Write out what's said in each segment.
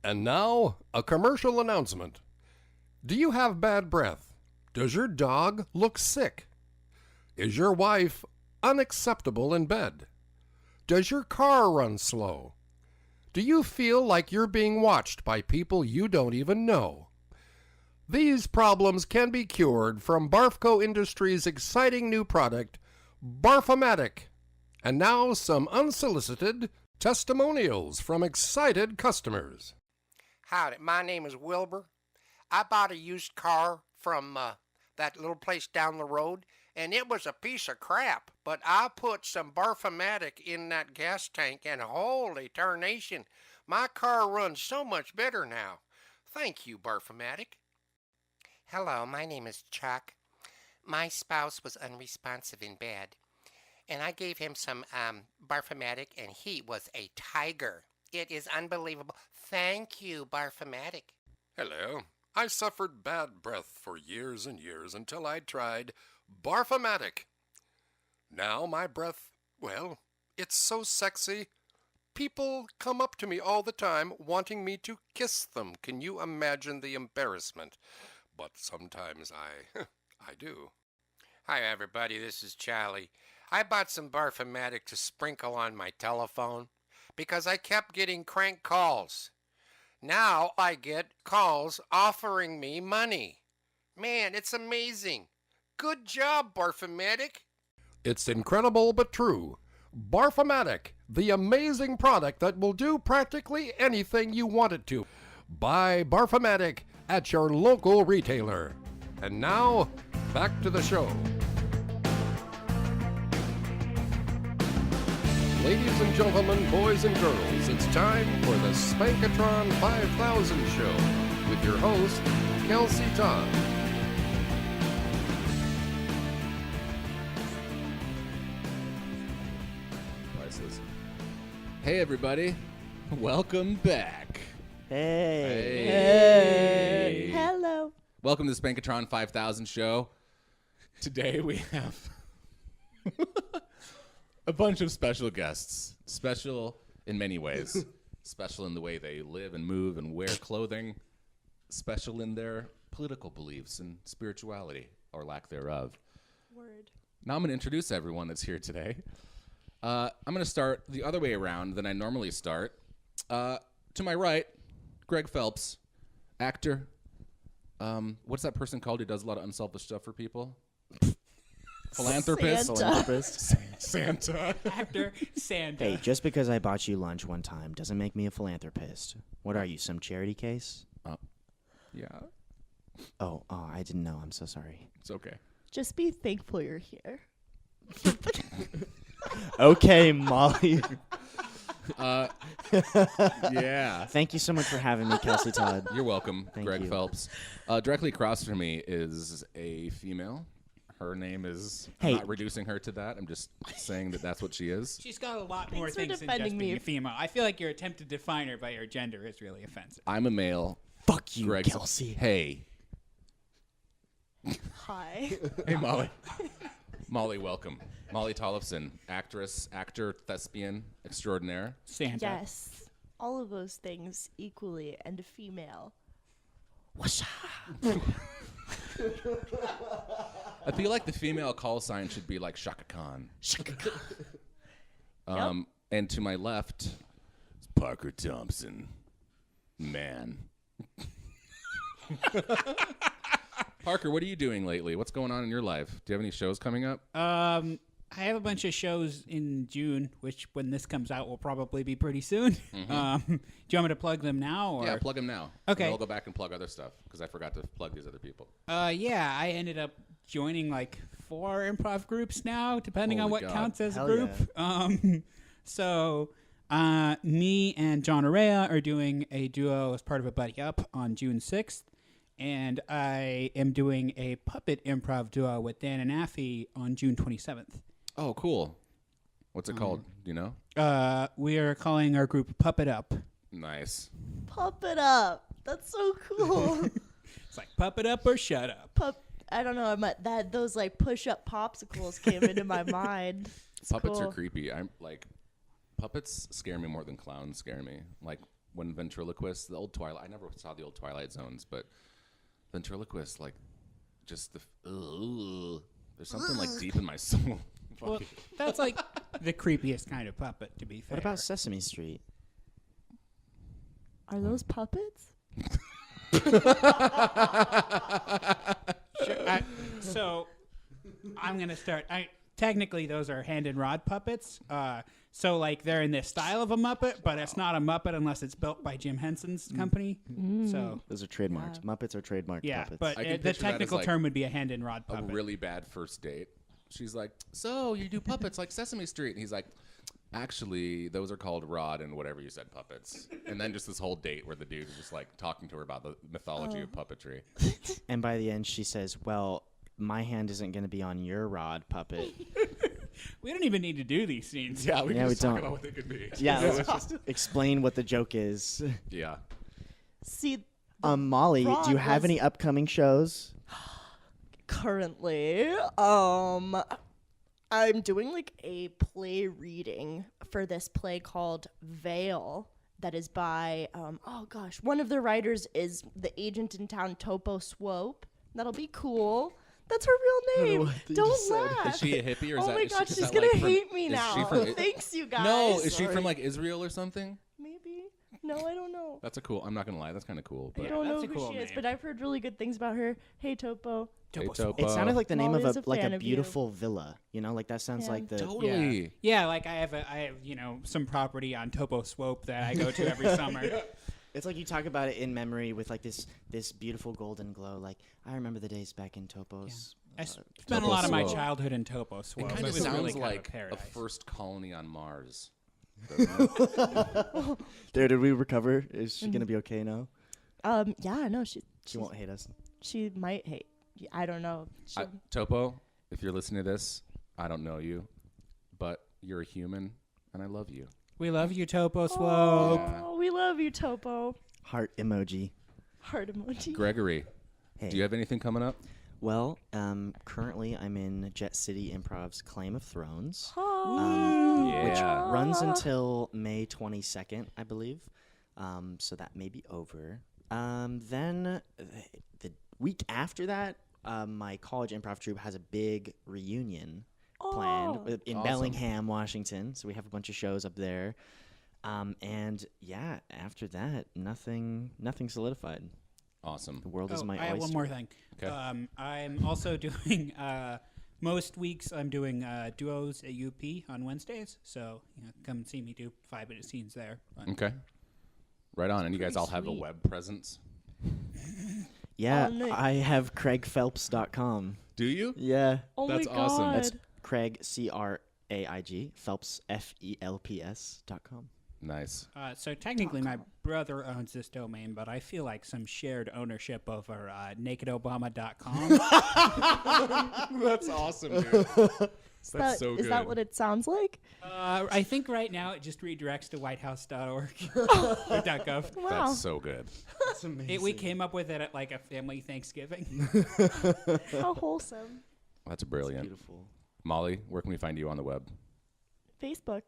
And now, a commercial announcement. Do you have bad breath? Does your dog look sick? Is your wife unacceptable in bed? Does your car run slow? Do you feel like you're being watched by people you don't even know? These problems can be cured from Barfco Industries' exciting new product, Barfomatic. And now some unsolicited testimonials from excited customers. Howdy, my name is Wilbur. I bought a used car from that little place down the road, and it was a piece of crap. But I put some Barfomatic in that gas tank, and holy tarnation, my car runs so much better now. Thank you, Barfomatic. Hello, my name is Chuck. My spouse was unresponsive in bed, and I gave him some Barfomatic, and he was a tiger. It is unbelievable. Thank you, Barfomatic. Hello. I suffered bad breath for years and years until I tried Barfomatic. Now my breath, well, it's so sexy. People come up to me all the time wanting me to kiss them. Can you imagine the embarrassment? But sometimes I do. Hi, everybody. This is Charlie. I bought some Barfomatic to sprinkle on my telephone because I kept getting crank calls. Now I get calls offering me money. Man, it's amazing. Good job, Barfomatic. It's incredible but true. Barfomatic, the amazing product that will do practically anything you want it to. Buy Barfomatic at your local retailer. And now, back to the show. Ladies and gentlemen, boys and girls, it's time for the Spankatron 5000 show with your host, Kelsey Todd. Hey everybody, welcome back. Hey. Hello. Welcome to the Spankatron 5000 show. Today we have a bunch of special guests. Special in many ways. Special in the way they live and move and wear clothing. Special in their political beliefs and spirituality, or lack thereof. Word. Now I'm going to introduce everyone that's here today. I'm going to start the other way around than I normally start. To my right, Greg Felps, actor. What's that person called who does a lot of unselfish stuff for people? Philanthropist? Philanthropist. Santa. Actor, Santa. Hey, just because I bought you lunch one time doesn't make me a philanthropist. What are you, some charity case? Yeah. Oh, I didn't know. I'm so sorry. It's okay. Just be thankful you're here. Okay, Molly. Yeah. Thank you so much for having me, Kelsey Todd. You're welcome, Thank Greg you. Felps. Directly across from me is a female. Her name is, Hey. I'm not reducing her to that. I'm just saying that that's what she is. She's got a lot more Thanks for things than just defending being me. a female. I feel like your attempt to define her by her gender is really offensive. I'm a male. Fuck you, Greg's Kelsey. Hey. Hi. Hey, Molly. Molly, welcome. Molly Tollefson, actress, actor, thespian, extraordinaire. Santa. Yes. All of those things equally and a female. What's up? I feel like the female call sign should be like Shaka Khan. And to my left is Parker Thompson. Man. Parker, what are you doing lately? What's going on in your life? Do you have any shows coming up? I have a bunch of shows in June, which when this comes out will probably be pretty soon. Do you want me to plug them now? Or? Yeah, plug them now. Okay. And I'll go back and plug other stuff because I forgot to plug these other people. Yeah, I ended up joining like 4 improv groups now, depending on Holy what God. counts as Hell a group. So me and John Araya are doing a duo as part of a Buddy Up on June 6th. And I am doing a puppet improv duo with Dan and Affy on June 27th. Oh, cool. What's it called? Do you know? We are calling our group Puppet Up. Nice. Pump it up. That's so cool. It's like Puppet Up or Shut Up. I don't know. I meant that those like push-up popsicles came into my mind. It's Puppets are cool. creepy. I'm like, puppets scare me more than clowns scare me. Like when ventriloquists, the old Twilight. I never saw the old Twilight Zones, but ventriloquists, like, just there's something like deep in my soul. Well, that's like the creepiest kind of puppet, to be fair. What about Sesame Street? Are those puppets? Sure, so I'm going to start. Technically, those are hand and rod puppets. So, like, they're in this style of a Muppet, but it's not a Muppet unless it's built by Jim Henson's company. So, Those are trademarked. Muppets are trademarked yeah, puppets. but I can the picture that as, technical like, term would be a hand and rod A puppet. really bad first date. She's like, so you do puppets like Sesame Street. And he's like, actually, those are called rod and whatever you said puppets. And then just this whole date where the dude is just like talking to her about the mythology of puppetry. And by the end, she says, well, my hand isn't going to be on your rod puppet. We don't even need to do these scenes. Yeah, we Yeah, can we just talk don't. about what they could be. Yeah, let's just explain what the joke is. Yeah. See, Molly, do you rod have was- any upcoming shows? currently, I'm doing like a play reading for this play called Veil that is by, one of the writers is the agent in town, Topo Swope. That'll be cool. That's her real name. what you Don't just said. laugh. Is she a hippie or is Oh that? my is gosh, she, is she's that gonna like from- hate me is now. She from, Thanks, you guys. no, is she Sorry. from like Israel or something? Maybe. No, I don't know. That's a cool. I'm not gonna lie. That's kind of cool. I But don't know that's a who cool she is, name. but I've heard really good things about her. Hey, Topo. Hey, Topo Topo. It sounded like the name Molly of is a a like fan a of you. beautiful villa. You know, like that sounds Yeah. like the. Totally. Yeah, like I have some property on Topo Swope that I go to every summer. It's like you talk about it in memory with like this beautiful golden glow. Like I remember the days back in Topo's. I spent a lot of my childhood in Topo It Swope. kind of was sounds really kind like of a paradise. first colony on Mars. There, did we recover? Is she gonna be okay now? Yeah, no, she She won't hate us. she might hate. I don't know. Topo, if you're listening to this, I don't know you, but you're a human, and I love you. We love you, Topo Swope. Oh, we love you, Topo. Heart emoji. Heart emoji. Gregory, Hey. do you have anything coming up? Well, currently I'm in Jet City Improv's Claim of Thrones, which Yeah. runs until May 22nd, I believe. So that may be over. Then the week after that, my college improv troupe has a big reunion planned in Awesome. Bellingham, Washington. So we have a bunch of shows up there. And yeah, after that, nothing solidified. Awesome. The world is my I have oyster. one more thing. Okay. I'm also doing most weeks. I'm doing duos at UP on Wednesdays. So come see me do 5-minute scenes there. But Okay. Right on. And you guys pretty all have a sweet. web presence? Yeah, Oh, no. I have CraigPhelps.com. Do you? Yeah. Oh That's my awesome. God. That's Craig, CRAIG, Phelps, FELPS.com. Nice. so technically, my brother owns this domain, but I feel like some shared ownership over nakedobama.com. That's awesome, dude. That's so good. Is that what it sounds like? I think right now it just redirects to whitehouse.org or .gov. Wow. That's so good. That's amazing. We came up with it at like a family Thanksgiving. How wholesome. That's brilliant. Beautiful. Molly, where can we find you on the web? Facebook.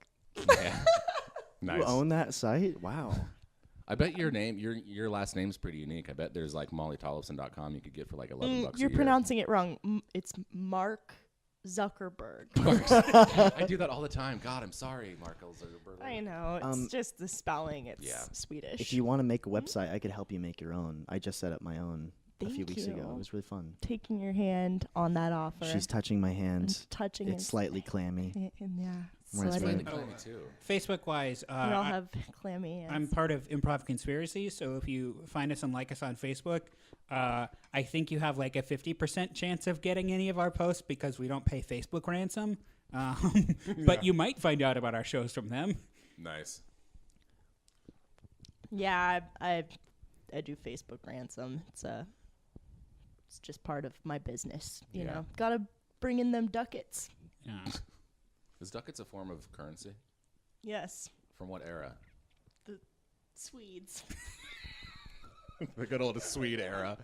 Yeah. Nice. You own that site? Wow. I bet your name, your last name's pretty unique. I bet there's like mollytollefson.com you could get for like $11 a You're year. pronouncing it wrong. It's Mark Zuckerberg. I do that all the time. God, I'm sorry, Mark Zuckerberg. I know. It's just the spelling. It's Yeah. Swedish. If you want to make a website, I could help you make your own. I just set up my own a few Thank weeks ago. you. It was really fun. Taking your hand on that offer. She's touching my and hand. touching It's slightly clammy. and yeah. When it's sweaty. really- too. Facebook wise, We all have clammy hands. I'm part of Improv Conspiracy, so if you find us and like us on Facebook, I think you have like a 50% chance of getting any of our posts because we don't pay Facebook ransom. But you might find out about our shows from them. Nice. Yeah, I do Facebook ransom. It's just part of my business. You Yeah. know, gotta bring in them ducats. Yeah. Is ducats a form of currency? Yes, From what era? Swedes. The good old Swede era.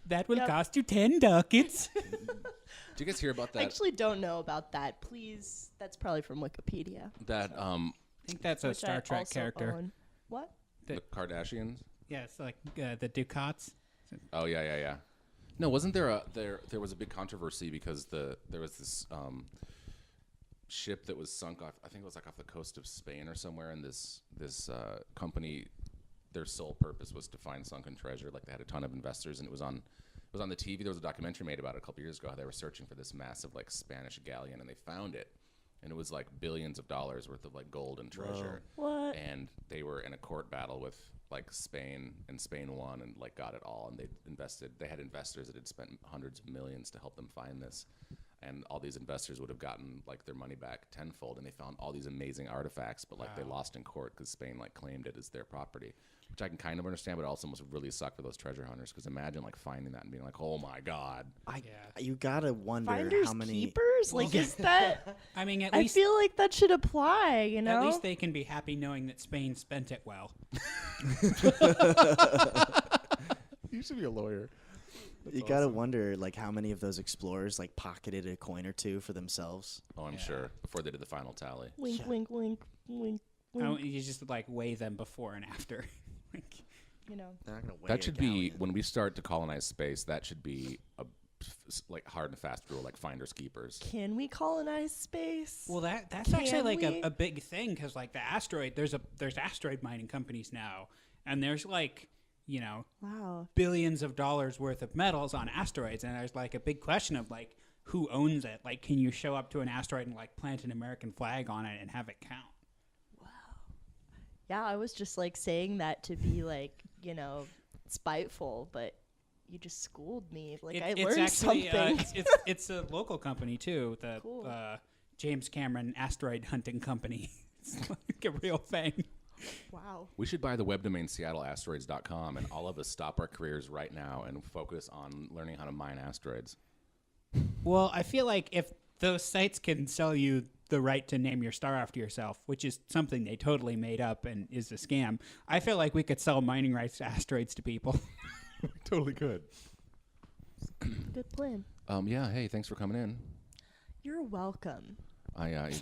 That will Yep. cost you 10 ducats. Did you guys hear about I that? actually don't know about that. Please, that's probably from Wikipedia. That I think that's a which I Star Trek also character. own. What? The Kardashians. Yeah, it's like the Ducats. Oh yeah. No, wasn't there there was a big controversy because there was this ship that was sunk off. I think it was like off the coast of Spain or somewhere, and this company, their sole purpose was to find sunken treasure. Like they had a ton of investors, and it was on the TV. There was a documentary made about it a couple years ago. How they were searching for this massive like Spanish galleon, and they found it, and it was like billions of dollars worth of like gold and treasure. What? And they were in a court battle with like Spain, and Spain won and like got it all. And they had investors that had spent hundreds of millions to help them find this. And all these investors would have gotten like their money back tenfold, and they found all these amazing artifacts, but like they lost in court because Spain like claimed it as their property, which I can kind of understand, but it also must really suck for those treasure hunters, because imagine like finding that and being like, oh my god. You gotta wonder Finders how many keepers? Like, is that? I mean, at I least feel like that should apply. You know. at least they can be happy knowing that Spain spent it well. You should be a lawyer. you gotta wonder like how many of those explorers like pocketed a coin or two for themselves. Oh, I'm sure, before they did the final tally. Wink, wink, wink, wink, wink. You just like weigh them before and after. Like, You know. They're not gonna weigh That a should be, galleon. when we start to colonize space, that should be a like hard and fast rule, like finders keepers. Can we colonize space? well, that's Can actually like we? a big thing, because like the asteroid, there's asteroid mining companies now, and there's like, you know, Wow. billions of dollars worth of metals on asteroids, and there's like a big question of like who owns it. Like, can you show up to an asteroid and like plant an American flag on it and have it count? Yeah, I was just like saying that to be like, you know, spiteful, but you just schooled me. Like I learned it's actually, something. it's a local company too, the Cool. James Cameron Asteroid Hunting Company. It's like a real thing. Wow. We should buy the web domain seattleasteroids.com, and all of us stop our careers right now and focus on learning how to mine asteroids. Well, I feel like if those sites can sell you the right to name your star after yourself, which is something they totally made up and is a scam, I feel like we could sell mining rights to asteroids to people. Totally could. Good plan. Yeah, hey, thanks for coming in. You're welcome.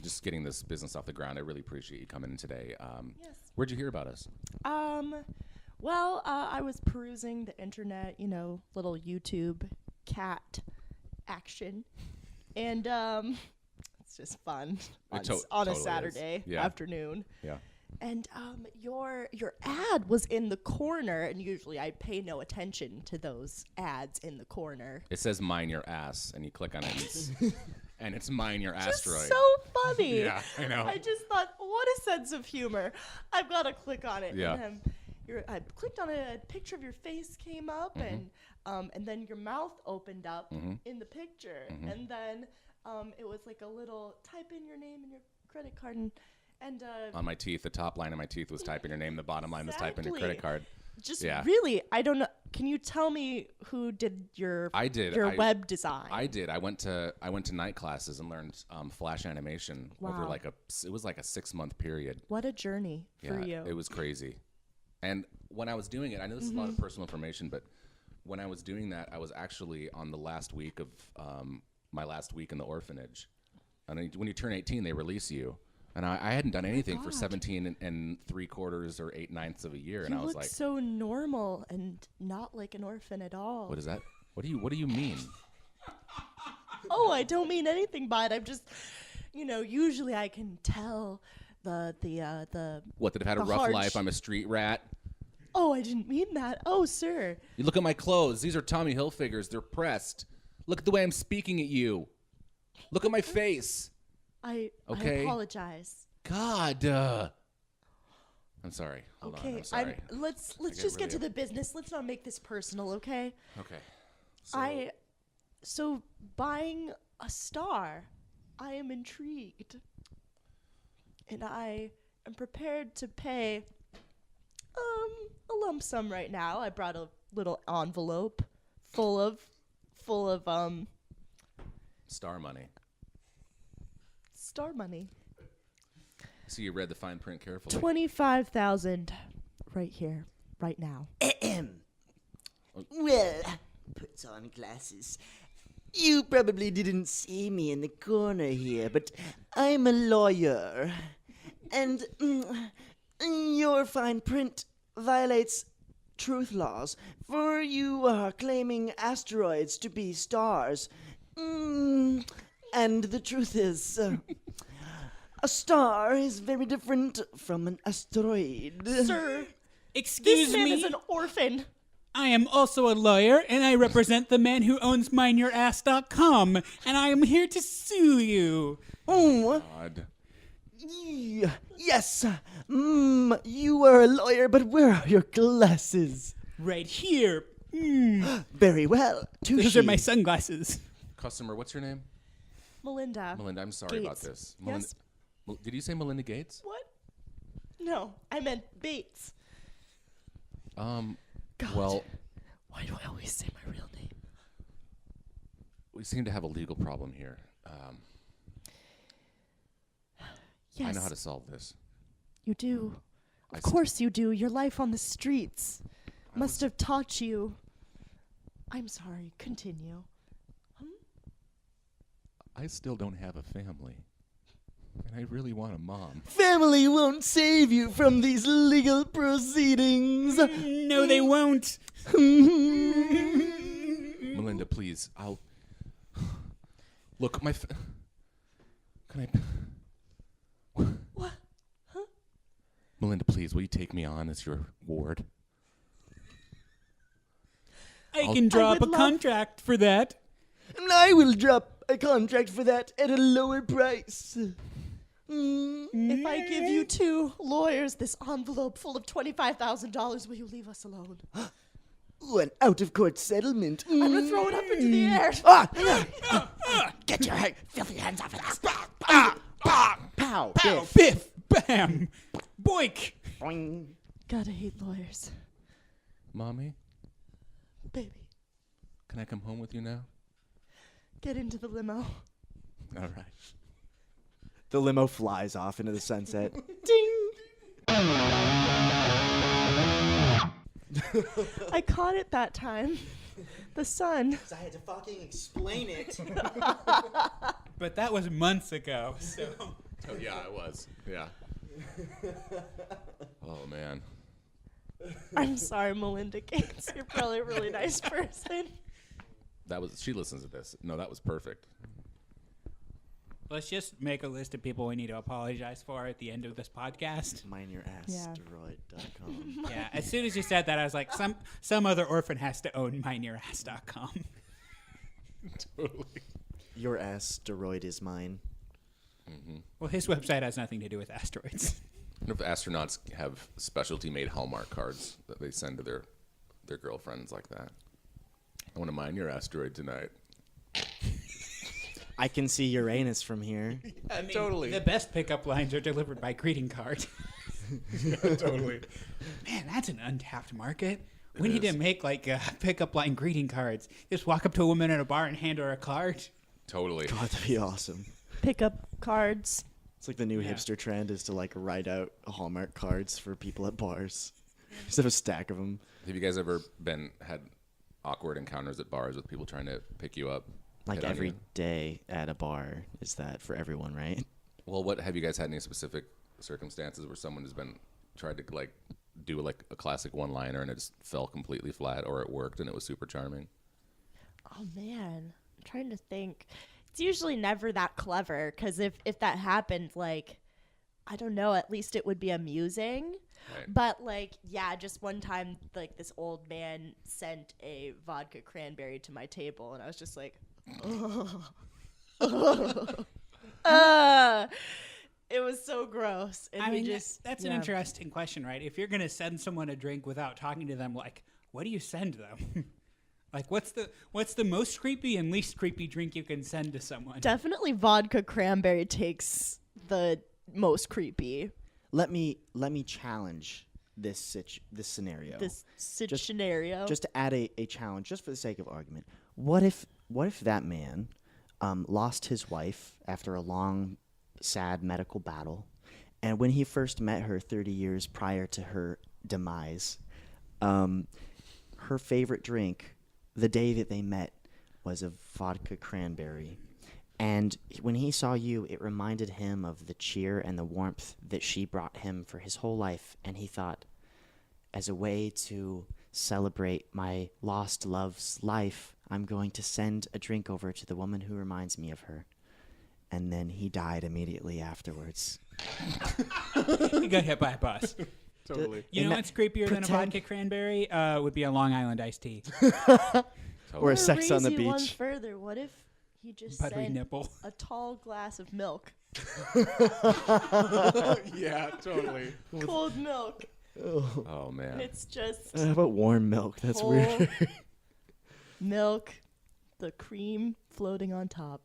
Just getting this business off the ground. I really appreciate you coming in today. Yes. Where'd you hear about us? Well, I was perusing the internet, you know, little YouTube cat action. And it's just fun on, It on a totally is. Saturday Yeah. afternoon. Yeah. And your ad was in the corner, and usually I pay no attention to those ads in the corner. It says mine your ass, and you click on it, and it's mine your Just asteroid. so funny. Yeah, I know. I just thought, what a sense of humor. I've got to click on it. Yeah. And I clicked on it, a picture of your face came up, and then your mouth opened up in the picture, and then it was like a little type in your name and your credit card, and On my teeth, the top line of my teeth was typing your name. The bottom line was typing your credit Exactly. card. just Yeah. really, I don't know. Can you tell me who did your I did. your web design? I did. I went to night classes and learned Flash animation over Wow. it was like a 6-month period. What a journey for Yeah, you. it was crazy. And when I was doing it, I know this is a lot of personal information, but when I was doing that, I was actually on the last week of my last week in the orphanage. And then when you turn 18, they release you. And I hadn't done anything for 17 and 3/4 or 8/9 of a year. And You I was look like, so normal and not like an orphan at all. what is that? What do you mean? Oh, I don't mean anything by it. I'm just, you know, usually I can tell the What, that I've had a The rough hard life? I'm a street rat? Oh, I didn't mean that. Oh, sir. You look at my clothes. These are Tommy Hilfigers. They're pressed. Look at the way I'm speaking at you. Look at my face. I Okay. apologize. God. I'm sorry. Hold on. Okay, I'm sorry. let's get just get really to the business. Let's not make this personal, okay? Okay. So buying a star, I am intrigued. And I am prepared to pay a lump sum right now. I brought a little envelope full of Star money. star money. So you read the fine print carefully. 25,000 right here, right now. Well, puts on glasses. You probably didn't see me in the corner here, but I'm a lawyer. And Your fine print violates truth laws, for you are claiming asteroids to be stars. And the truth is, a star is very different from an asteroid. Sir, Excuse this man me. is an orphan. I am also a lawyer, and I represent the man who owns MineYourAss.com, and I am here to sue you. Oh, God. yes. You are a lawyer, but where are your glasses? Right here. Very well. Those are my sunglasses. Customer, what's your name? Melinda. Melinda, I'm sorry about Gates. this. Yes. Did you say Melinda Gates? What? No, I meant Bates. God. Well, Why do I always say my real name? we seem to have a legal problem here. Yes, I know how to solve this. you do. I Of st- course you do. Your life on the streets must have taught you. I'm sorry. Continue. I still don't have a family. And I really want a mom. Family won't save you from these legal proceedings. No, they won't. Melinda, please. I'll... Look, my... Can I... What? Huh? Melinda, please, will you take me on as your ward? I can draw I up a would love- contract for that. And I will drop a contract for that at a lower price. If I give you 2 lawyers this envelope full of $25,000, will you leave us alone? Ooh, an out-of-court settlement. I'm gonna throw it up into the air. Get your filthy hands off of us. Pow. Pow, biff, bam, boink. Boing. Gotta hate lawyers. Mommy, Baby, can I come home with you now? get into the limo. All right. The limo flies off into the sunset. Ding! I caught it that time. The sun. I had to fucking explain it. But that was months ago, so. Oh, yeah, it was. Yeah. Oh, man. I'm sorry, Melinda Gates. You're probably a really nice person. She listens to this. No, that was perfect. Let's just make a list of people we need to apologize for at the end of this podcast. MineYourAss.com. Yeah, as soon as you said that, I was like, some other orphan has to own MineYourAss.com. Totally. Your asteroid is mine. Well, his website has nothing to do with asteroids. I wonder if astronauts have specialty-made Hallmark cards that they send to their girlfriends like that. I want to mine your asteroid tonight. I can see Uranus from here. I mean, the best pickup lines are delivered by greeting card. Totally. Man, that's an untapped market. We need to make like pickup line greeting cards. Just walk up to a woman at a bar and hand her a card. Totally. God, that'd be awesome. Pick up cards. It's like the new hipster trend is to like write out Hallmark cards for people at bars. Just have a stack of them. Have you guys ever had awkward encounters at bars with people trying to pick you up? Like hit on every you? day at a bar is that for everyone, right? Well, what have you guys had any specific circumstances where someone has been tried to like do like a classic one-liner and it just fell completely flat, or it worked and it was super charming? Oh, man. I'm trying to think. It's usually never that clever, because if that happened, like, I don't know, at least it would be amusing. Right. But, like, yeah, just one time, like, this old man sent a vodka cranberry to my table, and I was just like, it was so gross. And I we mean, just, that's an interesting question, right? If you're going to send someone a drink without talking to them, like, what do you send them? Like, what's the most creepy and least creepy drink you can send to someone? Definitely vodka cranberry takes the most creepy. Let me challenge this scenario. This scenario. Just to add a challenge, just for the sake of argument. What if that man lost his wife after a long, sad medical battle, and when he first met her 30 years prior to her demise, her favorite drink the day that they met was a vodka cranberry, And when he saw you, it reminded him of the cheer and the warmth that she brought him for his whole life. And he thought, as a way to celebrate my lost love's life, I'm going to send a drink over to the woman who reminds me of her. And then he died immediately afterwards. He got hit by a bus. Totally. You know what's creepier than a pretend- vodka cranberry? Would be a Long Island iced tea. Or a sex on the Raise you one beach. further. What if he just Buttery sent nipple. a tall glass of milk, Yeah, totally. cold milk? Oh man. It's just How about warm milk? That's whole weird. milk, the cream floating on top.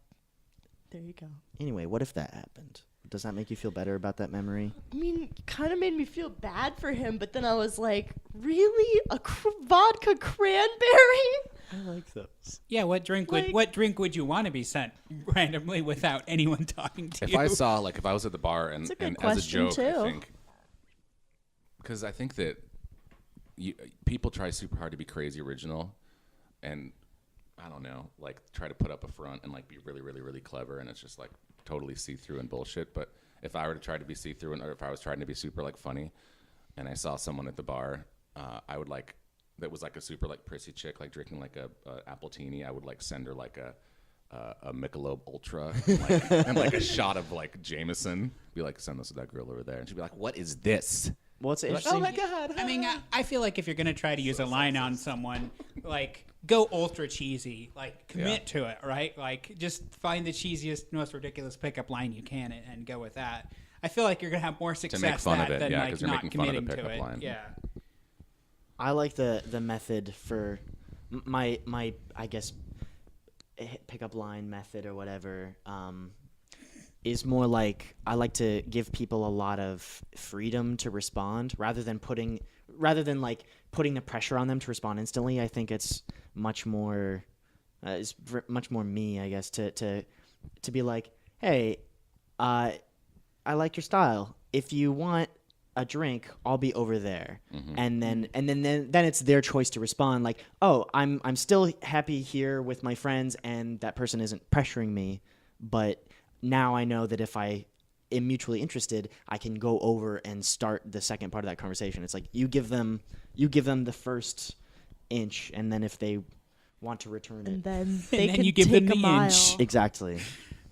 There you go. Anyway, what if that happened? Does that make you feel better about that memory? I mean, kind of made me feel bad for him, but then I was like, really? A vodka cranberry? I like those. Yeah, what drink would Like- what drink would you want to be sent randomly without anyone talking to If you? I saw, like, if I was at the bar and, That's a good and as a question, joke, I too. think, because I think that people try super hard to be crazy original, and I don't know, like try to put up a front and like be really, really, really clever, and it's just like totally see-through and bullshit. But if I were to try to be see-through, or if I was trying to be super like funny, and I saw someone at the bar, I would like that was like a super like prissy chick, like drinking like a appletini. I would like send her like a Michelob Ultra and like a shot of like Jameson. Be like, send this to that girl over there, and she'd be like, "What is this?" Well, it's interesting. God! I mean, I feel like if you're gonna try to use a line on someone, like go ultra cheesy, like commit to it, right? Like just find the cheesiest, most ridiculous pickup line you can and go with that. I feel like you're gonna have more success make fun of that it, than yeah, like 'cause you're not making fun of the committing to pickup it. line. Yeah. I like the method for my I guess pickup line method or whatever is more like I like to give people a lot of freedom to respond rather than putting the pressure on them to respond instantly. I think it's much more much more me, I guess, to be like, hey, I like your style. If you want a drink, I'll be over there. And then it's their choice to respond like, oh, I'm still happy here with my friends and that person isn't pressuring me, but now I know that if I am mutually interested, I can go over and start the second part of that conversation. It's like you give them the first inch, and then if they want to return And it. then they then can you give take them a the mile. inch. Exactly.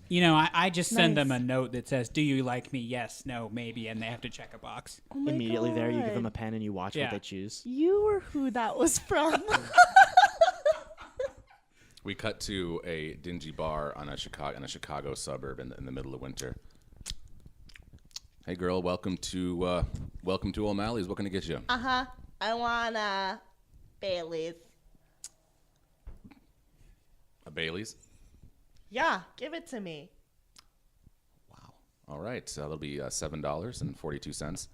You know, I just send them a Nice. note that says, "Do you like me? Yes, no, maybe," and they have to check a box. Oh my Immediately there, you give them a God. pen and you watch Yeah. what they choose. You were who that was from. We cut to a dingy bar in a Chicago suburb in the middle of winter. Hey girl, welcome to O'Malley's. What can I get you? I want Bailey's. A Bailey's. Yeah, give it to me. Wow. All right, so that'll be $7.42.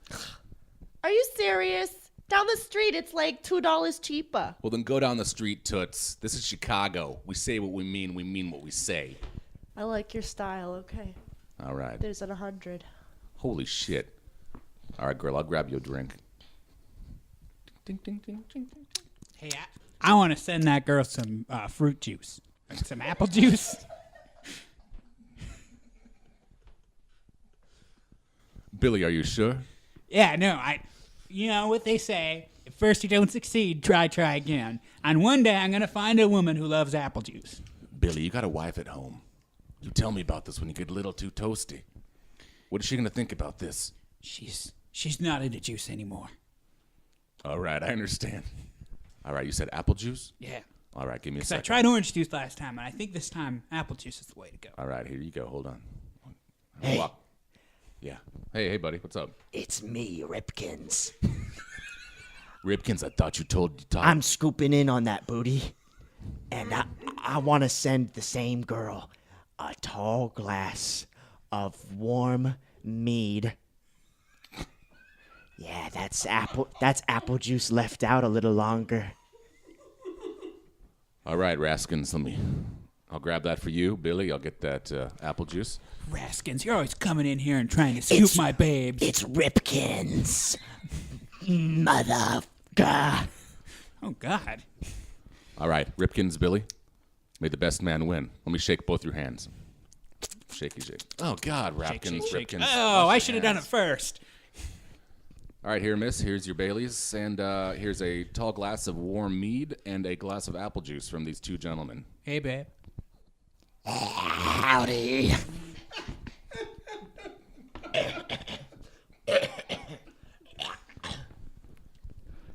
Are you serious? Down the street, it's like $2 cheaper. Well, then go down the street, toots. This is Chicago. We say what we mean what we say. I like your style. Okay, All right. there's an 100. Holy shit. All right, girl, I'll grab you a drink. Ding, ding, ding, ding, ding. Hey, I want to send that girl some fruit juice, like some apple juice. Billy, are you sure? Yeah, no, you know what they say, if first you don't succeed, try again. And one day I'm going to find a woman who loves apple juice. Billy, you got a wife at home. You tell me about this when you get a little too toasty. What is she going to think about this? She's not into juice anymore. All right, I understand. All right, you said apple juice? Yeah. All right, give me a Because I second. tried orange juice last time, and I think this time apple juice is the way to go. All right, here you go. Hold on. Hey. Walk. Yeah. Hey, buddy. What's up? It's me, Ripkins. Ripkins, I thought you told Todd. I'm scooping in on that booty. And I want to send the same girl a tall glass of warm mead. Yeah, that's apple juice left out a little longer. All right, Raskins, I'll grab that for you. Billy, I'll get that apple juice. Raskins, you're always coming in here and trying to scoop my babes. It's Ripkins. Motherfucker. Oh, God. All right, Ripkins, Billy. May the best man win. Let me shake both your hands. Shaky shake. Oh, God, Rapkins, Ripkins. Oh, I should have done it first. All right, here, miss. Here's your Baileys. And here's a tall glass of warm mead and a glass of apple juice from these two gentlemen. Hey, babe. Howdy.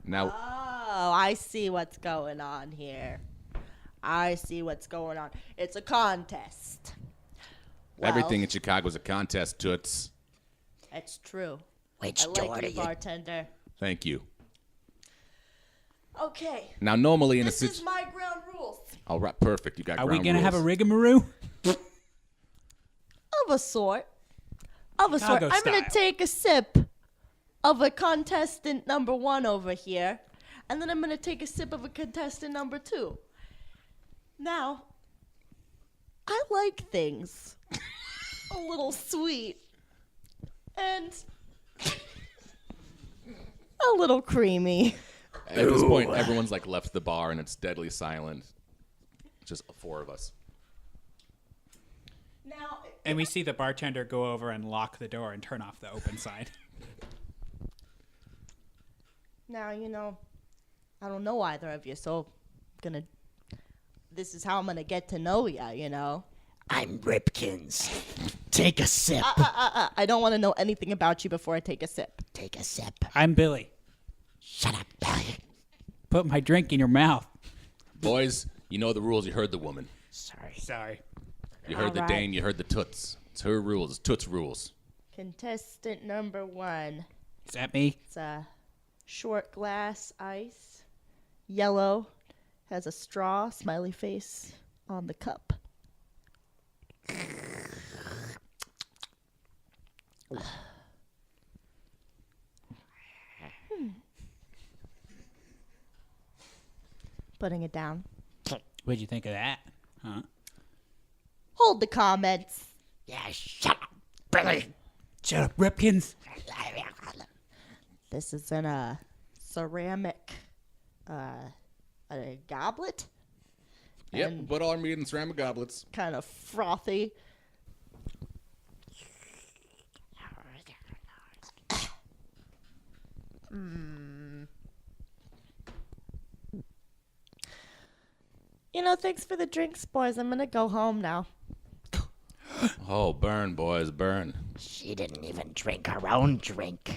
Now, Oh, I see what's going on here. I see what's going on. It's a contest. Well, everything in Chicago's a contest, Toots. It's true. Which I door like do you, you... bartender. Thank you. Okay. Now, normally in a This is situation... my ground rules. All right, perfect. You got Are we ground going to have a rules. rigmarole? Of a sort. Of a sort. Chicago I'm going to style. take a sip of a contestant number 1 over here. And then I'm going to take a sip of a contestant number 2. Now, I like things a little sweet and a little creamy. At this point, everyone's like left the bar and it's deadly silent. Just 4 of us. Now, And we see the bartender go over and lock the door and turn off the open side. I don't know either of you, so this is how I'm gonna get to know ya, I'm Ripkins. Take a sip. I don't want to know anything about you before I take a sip. Take a sip. I'm Billy. Shut up, Billy. Put my drink in your mouth. Boys, you know the rules. You heard the woman. Sorry. You heard the All right. Dane. You heard the Toots. It's her rules. It's Toots' rules. Contestant number 1. Is that me? It's a short glass ice. Yellow. Has a straw, smiley face on the cup. Putting it down. What'd you think of that? Huh? Hold the comments. Yeah, shut up, Billy. Shut up, Ripkins. This is in a ceramic a goblet. Yep, And put all our meat in ceramic goblets. kind of frothy. Thanks for the drinks, boys. I'm gonna go home now. Oh, burn, boys, burn. She didn't even drink her own drink.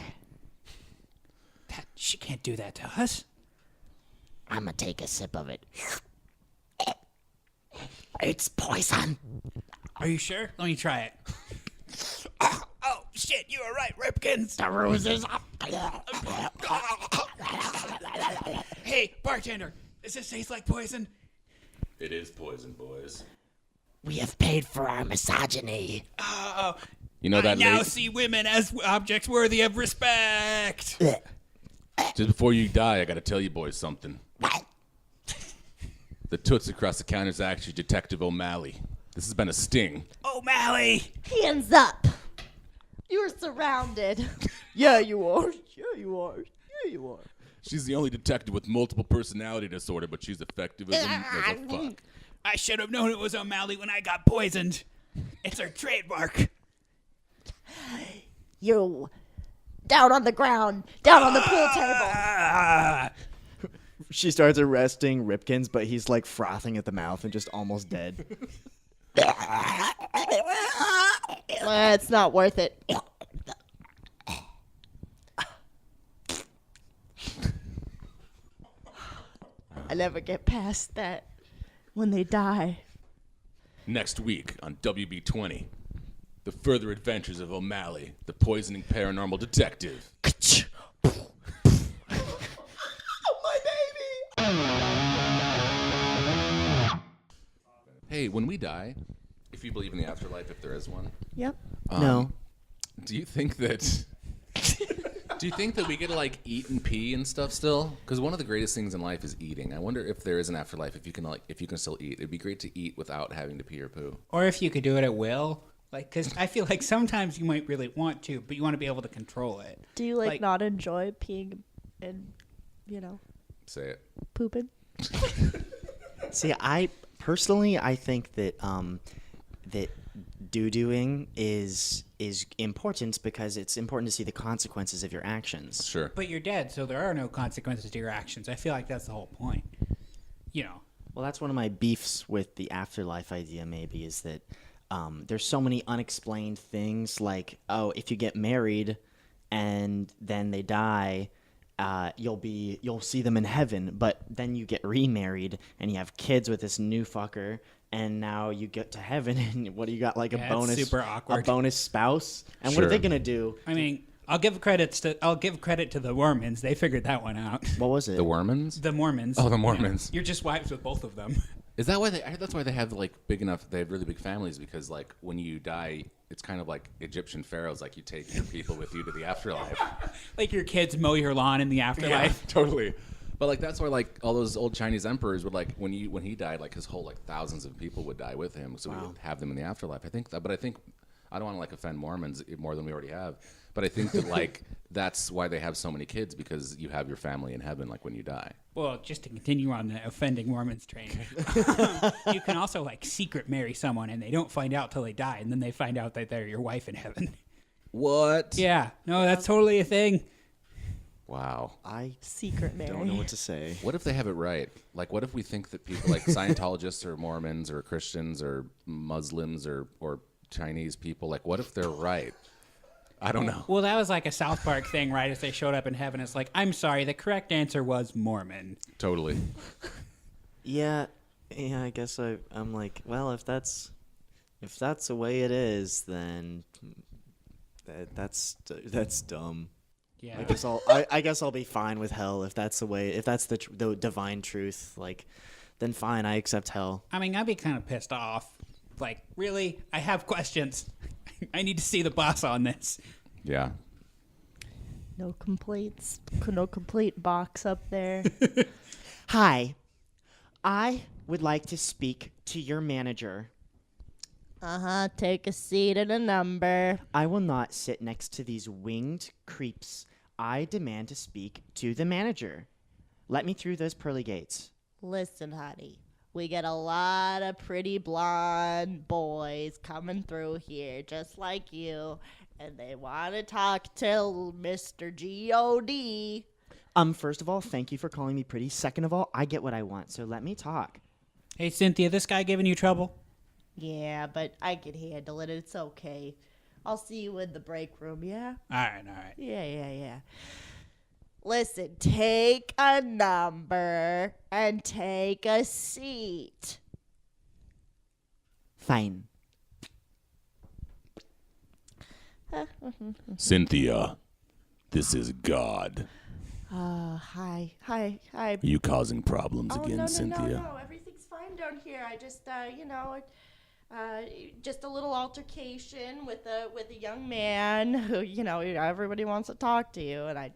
She can't do that to us. I'm gonna take a sip of it. It's poison. Are you sure? Let me try it. Oh, shit, you were right, Ripkins. The ruse is up. Hey, bartender, does this taste like poison? It is poison, boys. We have paid for our misogyny. Oh, You know I that now lady? see women as objects worthy of respect. Just before you die, I gotta tell you boys something. The Toots across the counter is actually Detective O'Malley. This has been a sting. O'Malley. Hands up! You're surrounded. Yeah, you are. Yeah, you are. Yeah, you are. She's the only detective with multiple personality disorder, but she's effective as a fuck. I should have known it was O'Malley when I got poisoned. It's her trademark. You. Down on the ground. Down on the pool table. Ah. She starts arresting Ripkins, but he's like frothing at the mouth and just almost dead. It's not worth it. I never get past that when they die. Next week on WB20, the further adventures of O'Malley, the poisoning paranormal detective. Hey, when we die, if you believe in the afterlife, if there is one, Yep. No. do you think that we get to like eat and pee and stuff still? Because one of the greatest things in life is eating. I wonder if there is an afterlife. If you can still eat, it'd be great to eat without having to pee or poo. Or if you could do it at will. Because I feel like sometimes you might really want to, but you want to be able to control it. Do you Like- not enjoy peeing and, Say it. pooping? See, I personally, I think that that doo-dooing is important because it's important to see the consequences of your actions. Sure. But you're dead, so there are no consequences to your actions. I feel like that's the whole point. You know. Well, that's one of my beefs with the afterlife idea, maybe, is that there's so many unexplained things, like, oh, if you get married and then they die, you'll see them in heaven, but then you get remarried and you have kids with this new fucker, and now you get to heaven, and what do you got, like Yeah, a it's bonus, super awkward. a bonus spouse, and what are Sure. they gonna do? I mean, I'll give credit to the Mormons. They figured that one out. What was it? The Wormans? The Mormons. Oh, the Mormons. You're just wives with both of them. Is that why I heard that's why they have like big enough? They have really big families because like when you die, it's kind of like Egyptian pharaohs. Like you take your people with you to the afterlife. Like your kids mow your lawn in the afterlife. totally. But like that's why like all those old Chinese emperors would like when he died, like his whole like thousands of people would die with him, so we would have them in the afterlife. I think I don't want to like offend Mormons more than we already have, but I think that like that's why they have so many kids, because you have your family in heaven like when you die. Well, just to continue on the offending Mormons train, you can also like secret marry someone and they don't find out till they die, and then they find out that they're your wife in heaven. What? Yeah, no, that's totally a thing. Wow. I Secret Mary. don't know what to say. What if they have it right? Like, what if we think that people like Scientologists or Mormons or Christians or Muslims or Chinese people, like, what if they're right? I don't know. Well, that was like a South Park thing, right? As they showed up in heaven, it's like, I'm sorry, the correct answer was Mormon. Totally. Yeah, I guess I'm like, well, if that's the way it is, then that's dumb. Yeah. I guess I'll be fine with hell if that's the way, if that's the divine truth. Like, then fine, I accept hell. I mean, I'd be kind of pissed off. Like, really? I have questions. I need to see the boss on this. Yeah. No complaints. No complete box up there. Hi, I would like to speak to your manager. Take a seat and a number. I will not sit next to these winged creeps. I demand to speak to the manager. Let me through those pearly gates. Listen, honey. We get a lot of pretty blonde boys coming through here, just like you, and they want to talk to Mr. G.O.D. First of all, thank you for calling me pretty. Second of all, I get what I want, so let me talk. Hey, Cynthia, this guy giving you trouble? Yeah, but I can handle it. It's okay. I'll see you in the break room, yeah? All right. Yeah. Listen, take a number and take a seat. Fine. Cynthia, this is God. Hi. You causing problems again, no, Cynthia? No, everything's fine down here. I just, just a little altercation with a young man who, everybody wants to talk to you, and I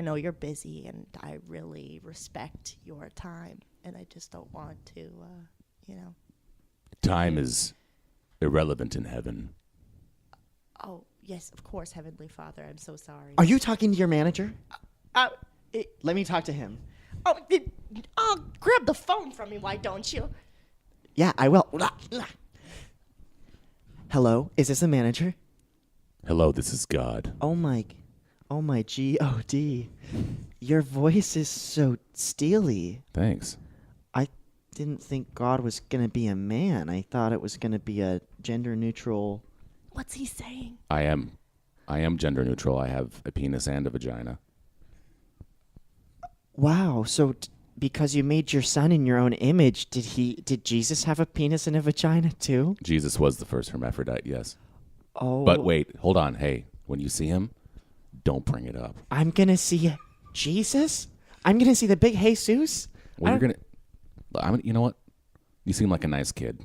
know you're busy, and I really respect your time, and I just don't want to, Time is irrelevant in heaven. Oh, yes, of course, Heavenly Father. I'm so sorry. Are you talking to your manager? Uh, Let me talk to him. Grab the phone from me, why don't you? Yeah, I will. Hello, is this the manager? Hello, this is God. Oh my G.O.D. Your voice is so steely. Thanks. I didn't think God was going to be a man. I thought it was going to be a gender neutral. What's he saying? I am gender neutral. I have a penis and a vagina. Wow, so because you made your son in your own image, did Jesus have a penis and a vagina too? Jesus was the first hermaphrodite, yes. Oh. But wait, hold on. Hey, when you see him, don't bring it up. I'm going to see Jesus? I'm going to see the big Jesus? Well, you know what? You seem like a nice kid.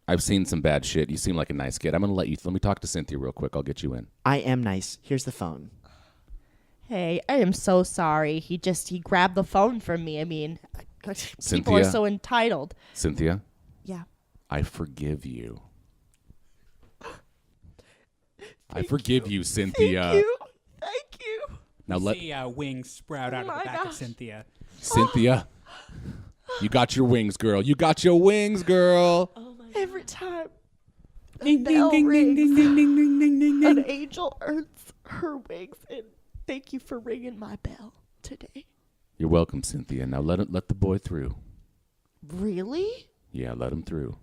I've seen some bad shit. You seem like a nice kid. I'm going to let me talk to Cynthia real quick. I'll get you in. I am nice. Here's the phone. Hey, I am so sorry. He grabbed the phone from me. I mean, people Cynthia? are so entitled. Cynthia, Yeah. I forgive you. I forgive you, Cynthia. Thank you. Now You let see wings sprout out of my the back of gosh. Cynthia. Cynthia. You got your wings, girl. You got your wings, girl. Every time. Ding, ding, bell ding, ding, ding, rings. ding, ding, ding, ding, ding, An ding. angel earns her wings, and thank you for ringing my bell today. You're welcome, Cynthia. Now let the boy through. Really? Yeah, let him through.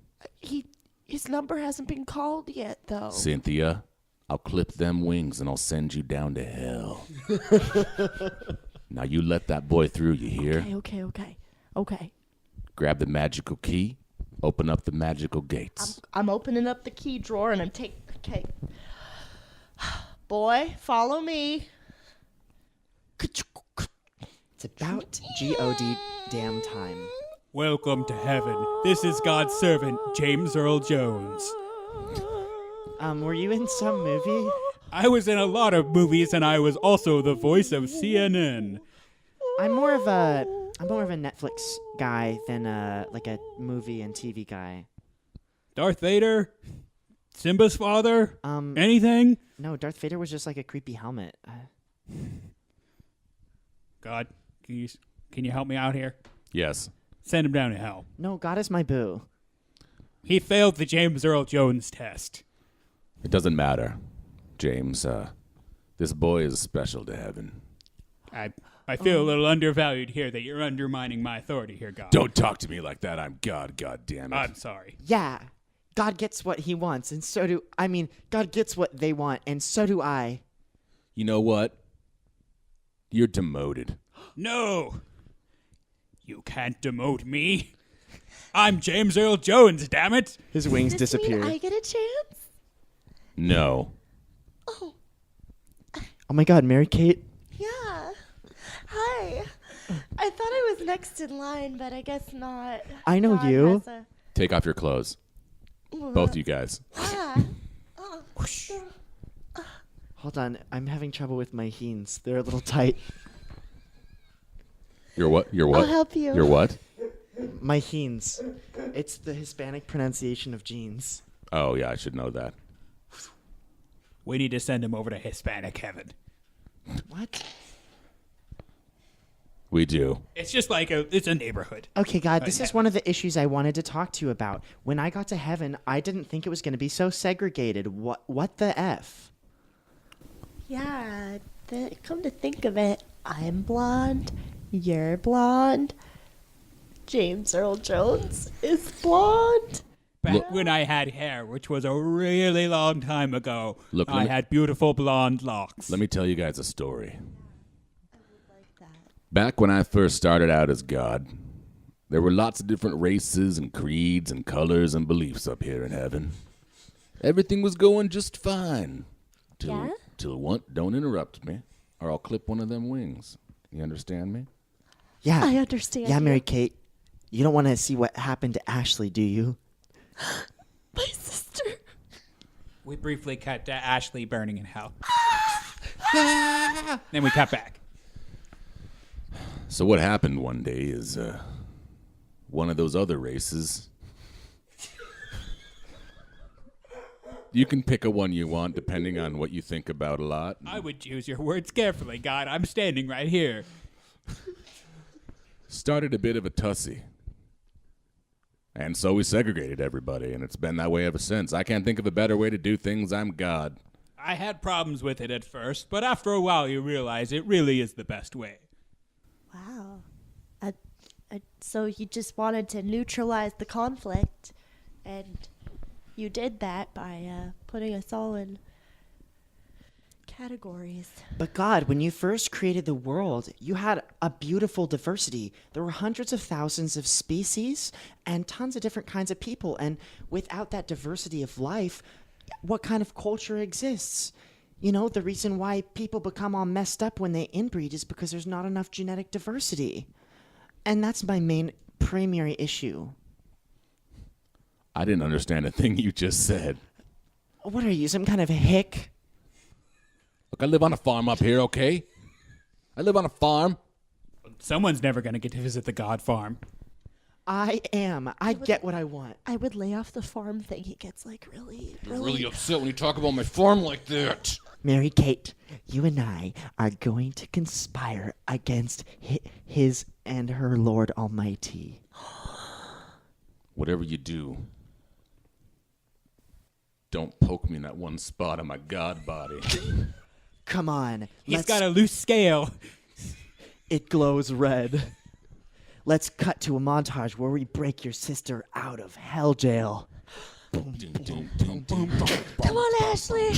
His number hasn't been called yet, though. Cynthia, I'll clip them wings and I'll send you down to hell. Now you let that boy through, you hear? Okay. Grab the magical key, open up the magical gates. I'm opening up the key drawer and I'm taking. Okay. Boy, follow me. It's about God damn time. Welcome to heaven. This is God's servant, James Earl Jones. Were you in some movie? I was in a lot of movies, and I was also the voice of CNN. I'm more of a Netflix guy than like a movie and TV guy. Darth Vader? Simba's father? Um, Anything? No, Darth Vader was just like a creepy helmet. God, can you help me out here? Yes. Send him down to hell. No, God is my boo. He failed the James Earl Jones test. It doesn't matter, James. This boy is special to heaven. I feel a little undervalued here that you're undermining my authority here, God. Don't talk to me like that. I'm God, God damn it. I'm sorry. Yeah, God gets what he wants, and so do God gets what they want, and so do I. You know what? You're demoted. No! You can't demote me. I'm James Earl Jones, damn it! His wings Does this mean disappear. I get a chance? No. Oh, Oh my God, Mary Kate. yeah. Hi. I thought I was next in line, but I guess not. I know God you. has Take off your clothes. Both you guys. Ah. Oh. Hold on, I'm having trouble with my heens. They're a little tight. You're what? You're what? I'll help you. You're what? My heens. It's the Hispanic pronunciation of jeans. Oh, yeah, I should know that. We need to send him over to Hispanic heaven. What? We do. It's just like it's a neighborhood. Okay, God, this yeah. is one of the issues I wanted to talk to you about. When I got to heaven, I didn't think it was going to be so segregated. What the F? Yeah, come to think of it, I'm blonde, you're blonde, James Earl Jones is blonde. Back when I had hair, which was a really long time ago, Look, I had beautiful blonde locks. Let me tell you guys a story. Back when I first started out as God, there were lots of different races and creeds and colors and beliefs up here in heaven. Everything was going just fine. Till one, don't interrupt me, or I'll clip one of them wings. You understand me? Yeah. I understand. Yeah, you. Mary Kate. You don't want to see what happened to Ashley, do you? My sister. We briefly cut to Ashley burning in hell. Then we cut back. So what happened one day is one of those other races. You can pick a one you want depending on what you think about a lot. I would choose your words carefully, God. I'm standing right here. Started a bit of a tussy. And so we segregated everybody, and it's been that way ever since. I can't think of a better way to do things. I'm God. I had problems with it at first, but after a while you realize it really is the best way. Wow. So you just wanted to neutralize the conflict, and you did that by putting us all in categories. But God, when you first created the world, you had a beautiful diversity. There were hundreds of thousands of species and tons of different kinds of people. And without that diversity of life, what kind of culture exists? You know, the reason why people become all messed up when they inbreed is because there's not enough genetic diversity. And that's my main primary issue. I didn't understand a thing you just said. What are you, some kind of hick? Look, I live on a farm up here, okay? I live on a farm. Someone's never going to get to visit the God farm. I am. I get what I want. I would lay off the farm thing. He gets like really. You're really upset when you talk about my farm like that. Mary Kate, you and I are going to conspire against his and her Lord Almighty. Whatever you do, Don't poke me in that one spot on my god body. Come on. He's got a loose scale. It glows red. Let's cut to a montage where we break your sister out of hell jail. Dun, dun, dun, dun. Come on, Ashley.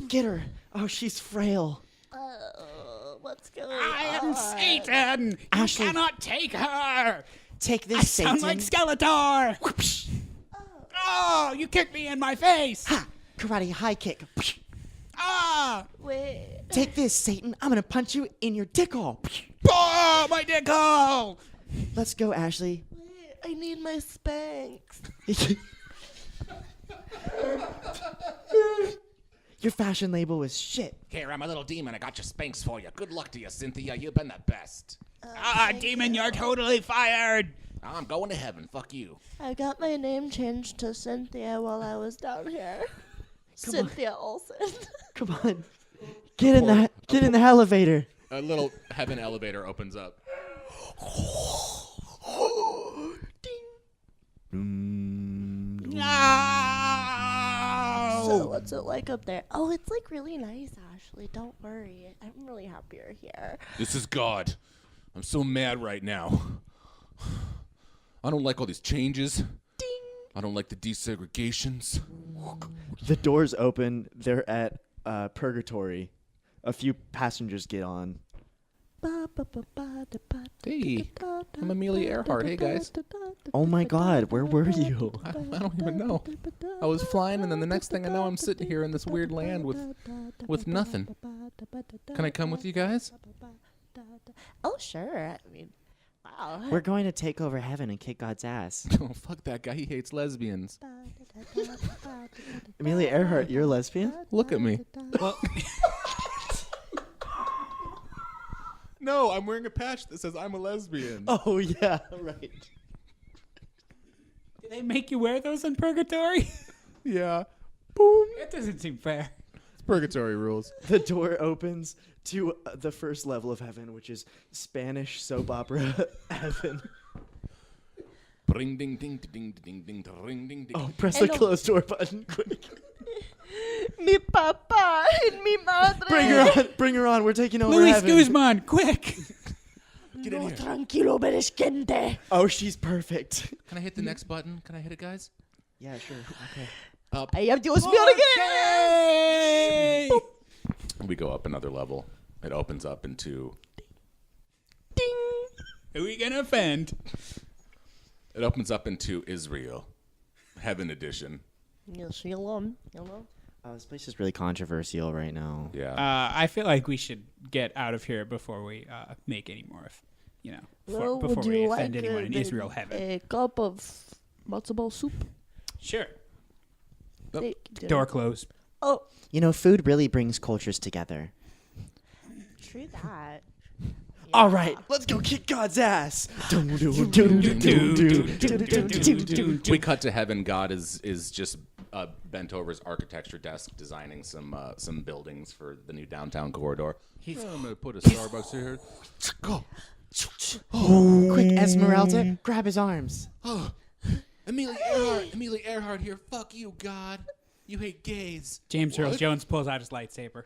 Get her. Oh, she's frail. What's going I am on? Satan. Ashley. You cannot take her. Take this, I Satan. sound like Skeletor. Oh, you kicked me in my face. Ha! Karate high kick. Ah. Wait. Take this, Satan. I'm gonna punch you in your dick hole. Oh, my dick hole. Let's go, Ashley. Wait, I need my Spanx. Your fashion label was shit. Here, I'm a little demon. I got your Spanx for you. Good luck to you, Cynthia. You've been the best. Demon, you're totally fired. I'm going to heaven. Fuck you. I got my name changed to Cynthia while I was down here. Cynthia Olsen. Come on. Get in the Hellavator. A little heaven elevator opens up. No. So what's it like up there? Oh, it's like really nice, Ashley. Don't worry. I'm really happy you're here. This is God. I'm so mad right now. I don't like all these changes. I don't like the desegregations. The doors open. They're at Purgatory. A few passengers get on. Hey, I'm Amelia Earhart. Hey, guys. Oh my God, where were you? I don't even know. I was flying, and then the next thing I know, I'm sitting here in this weird land with nothing. Can I come with you guys? Oh, sure. I mean, wow. We're going to take over heaven and kick God's ass. Oh, fuck that guy. He hates lesbians. Amelia Earhart, you're a lesbian? Look at me. Well, No, I'm wearing a patch that says I'm a lesbian. Oh, yeah, right. do they make you wear those in purgatory? Yeah. That doesn't seem fair. It's purgatory rules. The door opens to the first level of heaven, which is Spanish soap opera heaven. Bring ding ding ding ding ding ding ding ding. Oh, press the Hello. close door button quick. Mi papa and mi madre. Bring her on. We're taking over Luis heaven. Guzman, quick. Get in No, here. tranquilo, beresquente. Oh, she's perfect. Can I hit the next button? Can I hit it, guys? Yeah, sure. Okay. Up. Ay, Dios mío, Okay. We go up another level. It opens up into. Who are we gonna offend? It opens up into Israel, Heaven Edition. Yes, you know. This place is really controversial right now. Yeah. I feel like we should get out of here before we make any more of, Well, before would we you offend like anyone in Israel heaven. a cup of matzo ball soup? Sure. Door. Door closed. Oh, You know, food really brings cultures together. true that. All right, let's go kick God's ass. We cut to heaven. God is just bent over his architecture desk, designing some buildings for the new downtown corridor. I'm gonna put a Starbucks here. Go. Quick, Esmeralda, grab his arms. Amelia Earhart here. Fuck you, God. You hate gays. James Earl What? Jones pulls out his lightsaber.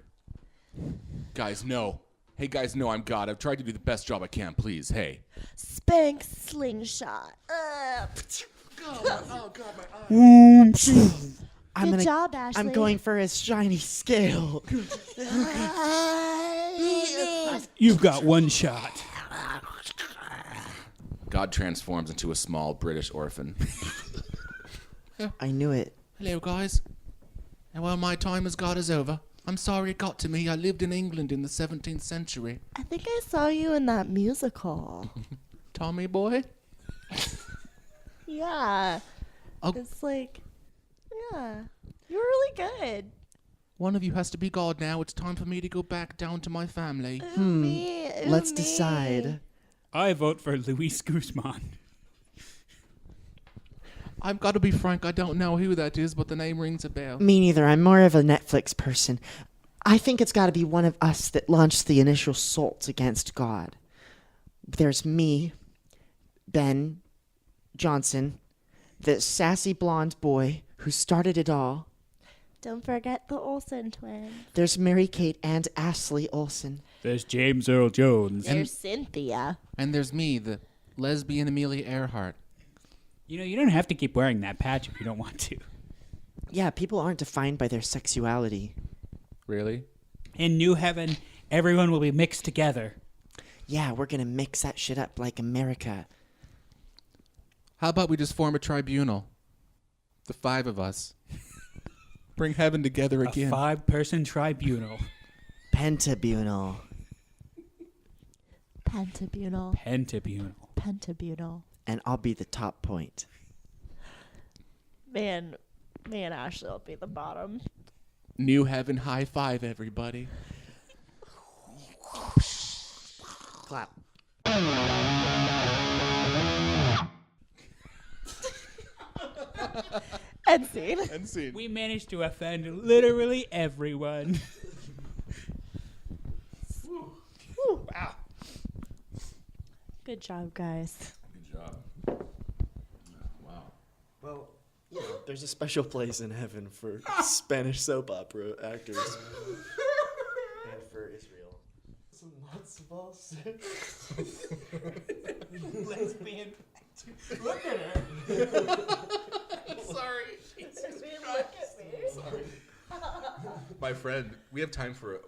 Guys, no. Hey, guys, no, I'm God. I've tried to do the best job I can, please. Hey. Spank slingshot. Oh, God, my eye. Good job, Ashley. I'm going for his shiny scale. You've got one shot. God transforms into a small British orphan. I knew it. Hello, guys. Well, my time as God is over. I'm sorry it got to me. I lived in England in the 17th century. I think I saw you in that musical. Tommy boy? Yeah. Oh. It's like, yeah. You were really good. One of you has to be God now. It's time for me to go back down to my family. Let's decide. I vote for Luis Guzman. I've got to be frank. I don't know who that is, but the name rings a bell. Me neither. I'm more of a Netflix person. I think it's got to be one of us that launched the initial assault against God. There's me, Ben Johnson, the sassy blonde boy who started it all. Don't forget the Olsen twins. There's Mary Kate and Ashley Olsen. There's James Earl Jones. There's Cynthia. And there's me, the lesbian Amelia Earhart. You know, you don't have to keep wearing that patch if you don't want to. Yeah, people aren't defined by their sexuality. Really? In New Heaven, everyone will be mixed together. Yeah, we're gonna mix that shit up like America. How about we just form a tribunal? The 5 of us. Bring heaven together A again. 5-person tribunal. Pentabunal. Pentabunal. Pentabunal. Pentabunal. And I'll be the top point. Man, Ashley will be the bottom. New heaven, high five, everybody. Clap. End scene. End scene. We managed to offend literally everyone. Wow. Good job, guys. Good job. Wow. Well, you know, there's a special place in heaven for Spanish soap opera actors. And for Israel. Some lots of bullshit. Lesbian. Look at her. Sorry. Sorry. My friend, we have time for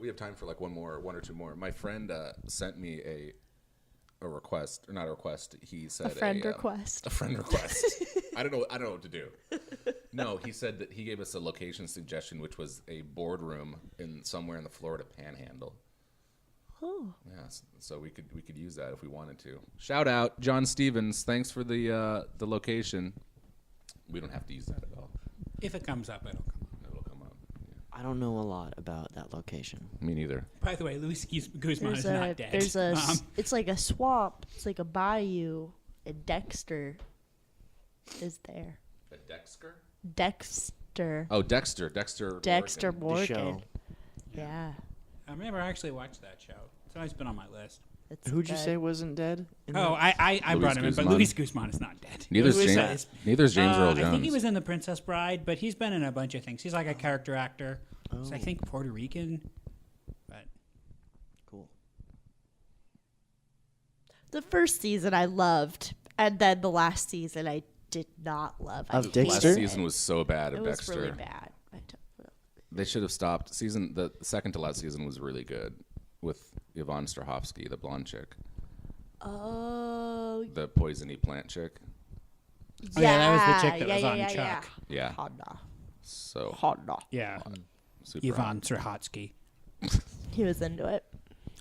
like one or two more. My friend sent me a request, or not a request. He said A friend request. A friend request. I don't know what to do. No, he said that he gave us a location suggestion, which was a boardroom somewhere in the Florida Panhandle. Oh. Yes, so we could use that if we wanted to. Shout out John Stevens. Thanks for the location. We don't have to use that at all. If it comes up, it'll come up. It'll come up. Yeah. I don't know a lot about that location. Me neither. By the way, Luis Guzman is not dead. It's like a swamp. It's like a bayou. And Dexter is there. A Dexter? Dexter. Oh, Dexter. Dexter Morgan. Morgan. show. Yeah. I've never actually watched that show. It's always been on my list. It's Who'd you good. say wasn't dead? Oh, I Luis brought him in, but Guzman. Luis Guzman is not dead. Neither's Luis James. is- Neither's James Earl Jones. I think he was in The Princess Bride, but he's been in a bunch of things. He's like a character actor. He's, I think, Puerto Rican. But Cool. The first season I loved, and then the last season I did not love. I Of hated Last Dexter? season was so bad It of was Dexter. really bad. They should have stopped. The second to last season was really good with Yvonne Strahovski, the blonde chick, Oh, the poisony plant chick. Oh, yeah, that was the chick that was on yeah, Chuck. Yeah. Honda. So Honda. yeah, super Yvonne hot. Strahovski. He was into it.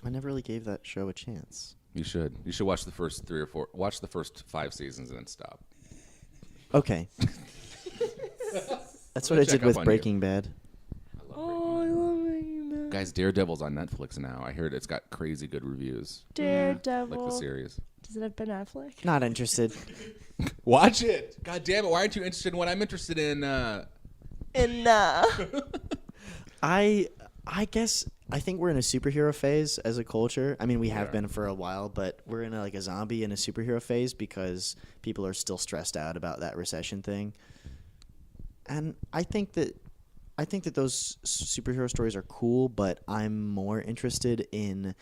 I never really gave that show a chance. You should watch the first 3 or 4. Watch the first 5 seasons and then stop. Okay. That's what gonna I check did up with on you. Breaking Bad. Oh, I love Breaking Bad. Guys, Daredevil's on Netflix now. I heard it's got crazy good reviews. Daredevil. Like the series. Does it have Ben Affleck? Not interested. Watch it. God damn it! Why aren't you interested in what I'm interested in? And I guess I think we're in a superhero phase as a culture. I mean, we have been for a while, but we're in a zombie and a superhero phase because people are still stressed out about that recession thing. And I think that those superhero stories are cool, but I'm more interested in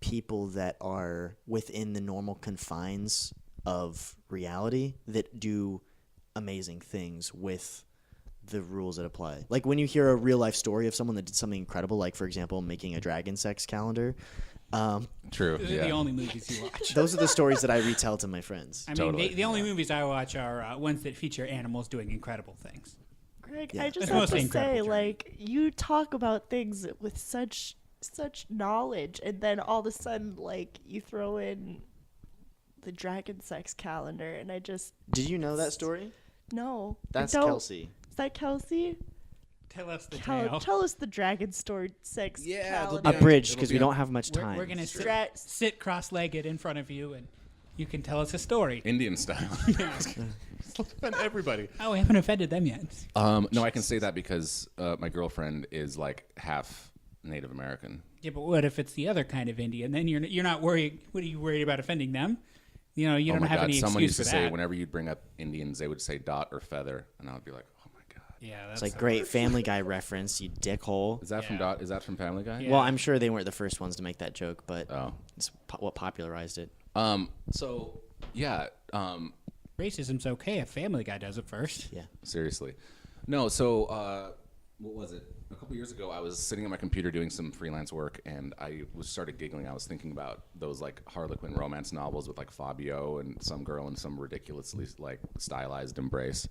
people that are within the normal confines of reality that do amazing things with the rules that apply. Like when you hear a real life story of someone that did something incredible, like for example, making a dragon sex calendar. True. Those are the only movies you watch. Those are the stories that I retell to my friends. I mean, Totally, the only movies I watch are ones that feature animals doing incredible things. Greg, Yeah. I just It's have mostly to Incredible say, Journey. like, you talk about things with such knowledge, and then all of a sudden, like, you throw in the dragon sex calendar, and I just Did you know that story? no. That's I don't- Kelsey. Is that Kelsey? Tell us the tale. Tell us the dragon story sex Yeah, it'll calendar. be Abridged It'll because be we on- don't have much time. We're gonna Dra- sit cross-legged in front of you, and you can tell us a story. Indian style. Offend everybody. Oh, we haven't offended them yet. No, I can say that because my girlfriend is like half Native American. Yeah, but what if it's the other kind of Indian? Then you're not worried. What are you worried about offending them? You know, you Oh don't my have God, any someone excuse used to for say that. whenever you'd bring up Indians, they would say dot or feather, and I would be like, oh my God. Yeah, It's that's like great Family Guy reference, you dickhole. Is that from dot? Is that from Family Guy? Yeah. Well, I'm sure they weren't the first ones to make that joke, but Oh. it's what popularized it. So yeah. racism's okay if Family Guy does it first. Yeah. Seriously. No, so what was it? A couple years ago, I was sitting at my computer doing some freelance work, and I started giggling. I was thinking about those like Harlequin romance novels with like Fabio and some girl in some ridiculously like stylized embrace.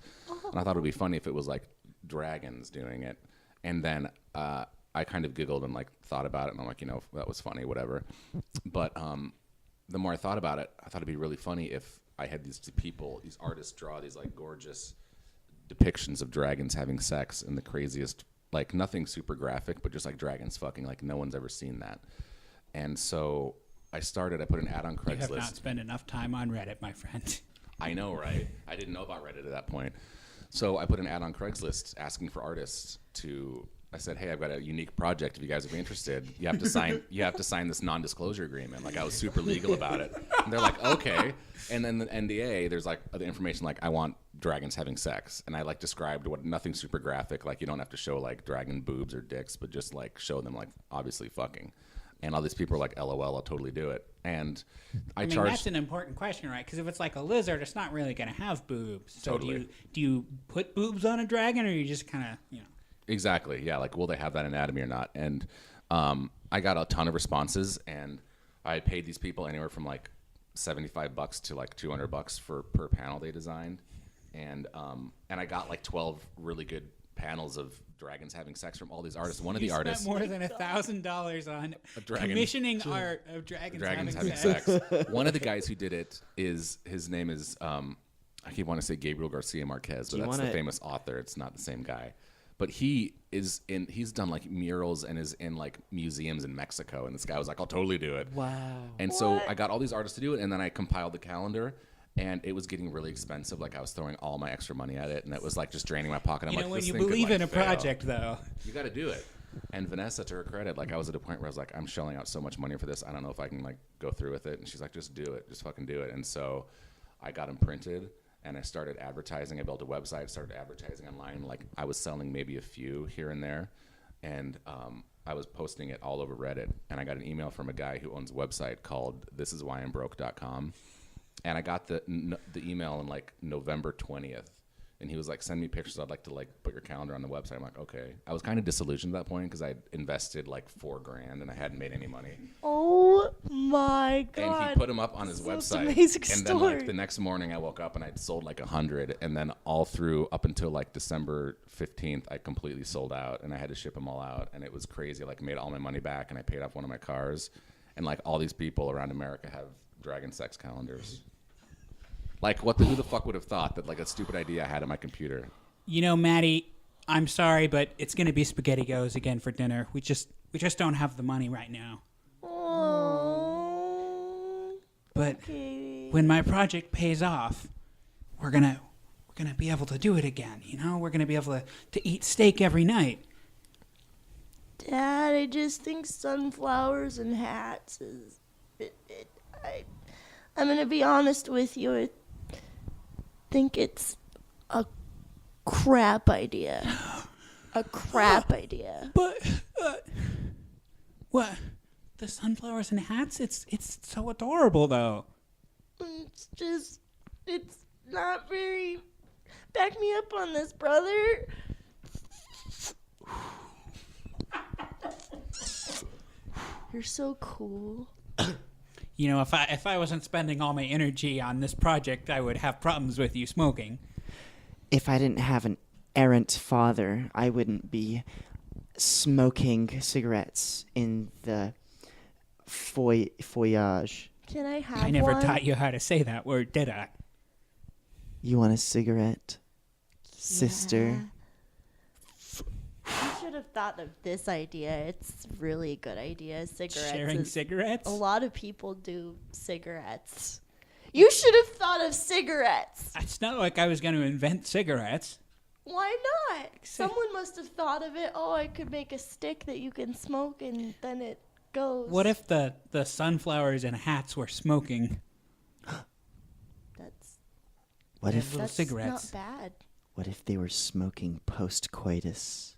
And I thought it would be funny if it was like dragons doing it. And then I kind of giggled and like thought about it, and I'm like, you know, that was funny, whatever. But the more I thought about it, I thought it'd be really funny if I had these people, these artists draw these like gorgeous depictions of dragons having sex in the craziest, like nothing super graphic, but just like dragons fucking, like no one's ever seen that. And so I put an ad on You have Craigslist. not spent enough time on Reddit, my friend. I know, right? I didn't know about Reddit at that point. So I put an ad on Craigslist asking for artists to. I said, "Hey, I've got a unique project. If you guys would be interested, you have to sign. You have to sign this non-disclosure agreement." Like I was super legal about it. And they're like, "Okay." And then the NDA, there's like the information like I want dragons having sex, and I like described nothing super graphic. Like you don't have to show like dragon boobs or dicks, but just like show them like obviously fucking. And all these people are like, "LOL, I'll totally do it." And I mean, charged. that's an important question, right? Because if it's like a lizard, it's not really going to have boobs. So Totally. do you put boobs on a dragon, or you just kind of, you know? Exactly. Yeah. Like, will they have that anatomy or not? And I got a ton of responses, and I paid these people anywhere from like $75 to like $200 per panel they designed, and I got like 12 really good panels of dragons having sex from all these artists. One of the artists, spent more than $1,000 on dragon. commissioning art of dragons having sex. One of the guys who did it his name is I keep wanting to say Gabriel Garcia Marquez, but that's the famous author. It's not the same guy. But he's done like murals and is in like museums in Mexico. And this guy was like, I'll totally do it. Wow. And so I got all these artists to do it. And then I compiled the calendar, and it was getting really expensive. Like I was throwing all my extra money at it, and it was like just draining my pocket. I'm You like, know, when this you thing could, believe like, in a fail. project, though. You got to do it. And Vanessa, to her credit, like I was at a point where I was like, I'm shelling out so much money for this. I don't know if I can like go through with it. And she's like, just do it. Just fucking do it. And so I got them printed. And I started advertising. I built a website, started advertising online. Like I was selling maybe a few here and there. And I was posting it all over Reddit. And I got an email from a guy who owns a website called thisiswhyimbroke.com. And I got the email in like November 20th. And he was like, send me pictures. I'd like to like put your calendar on the website. I'm like, okay. I was kind of disillusioned at that point because I invested like $4,000 and I hadn't made any money. Oh my god! And he put them up on his That's website. an amazing and then like story. the next morning I woke up and I'd sold like 100. And then all through up until like December 15th, I completely sold out and I had to ship them all out. And it was crazy. Like I made all my money back and I paid off one of my cars. And like all these people around America have dragon sex calendars. Like who the fuck would have thought that like a stupid idea I had on my computer? You know, Maddie, I'm sorry, but it's going to be SpaghettiGos again for dinner. We just don't have the money right now. Oh. But Okay. when my project pays off, we're gonna be able to do it again. You know, we're gonna be able to eat steak every night. Dad, I just think sunflowers and hats is. I'm gonna be honest with you. I think it's a crap idea. A crap idea. But what? The sunflowers and hats? It's so adorable, though. It's not very. Back me up on this, brother. You're so cool. You know, if I wasn't spending all my energy on this project, I would have problems with you smoking. If I didn't have an errant father, I wouldn't be smoking cigarettes in the foyer. Can I have I never one? taught you how to say that word, did I? You want a cigarette, sister? You should have thought of this idea. It's really a good idea. Cigarettes. Sharing is- cigarettes? A lot of people do cigarettes. You should have thought of cigarettes. It's not like I was going to invent cigarettes. Why not? Someone must have thought of it. Oh, I could make a stick that you can smoke and then it goes. What if the sunflowers and hats were smoking? What They if have little That's cigarettes. not bad. What if they were smoking post-coitus?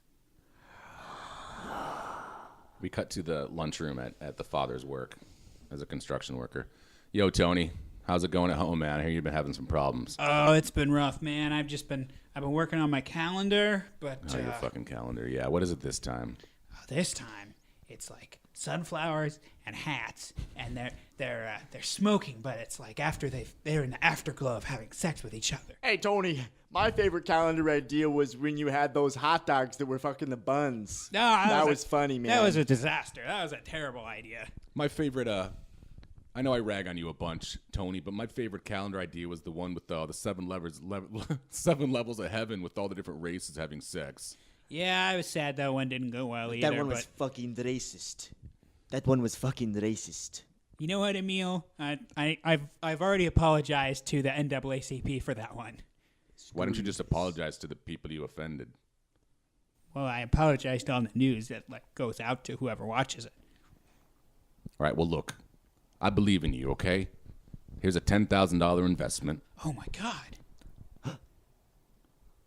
We cut to the lunchroom at the father's work as a construction worker. Yo, Tony, how's it going at home, man? I hear you've been having some problems. Oh, it's been rough, man. I've been working on my calendar, but Oh, your fucking calendar. Yeah, what is it this time? this time it's like sunflowers and hats, and they're smoking, but it's like after they're in the afterglow of having sex with each other. Hey, Tony, my favorite calendar idea was when you had those hot dogs that were fucking the buns. No, that was funny, man. That was a disaster. That was a terrible idea. My favorite, I know I rag on you a bunch, Tony, but my favorite calendar idea was the one with the 7 levels of heaven with all the different races having sex. Yeah, I was sad that one didn't go well either. That one was fucking racist. That one was fucking racist. You know what, Emil? I've already apologized to the NAACP for that one. Why don't you just apologize to the people you offended? Well, I apologized on the news that goes out to whoever watches it. All right, well, look, I believe in you, okay? Here's a $10,000 investment. Oh my God.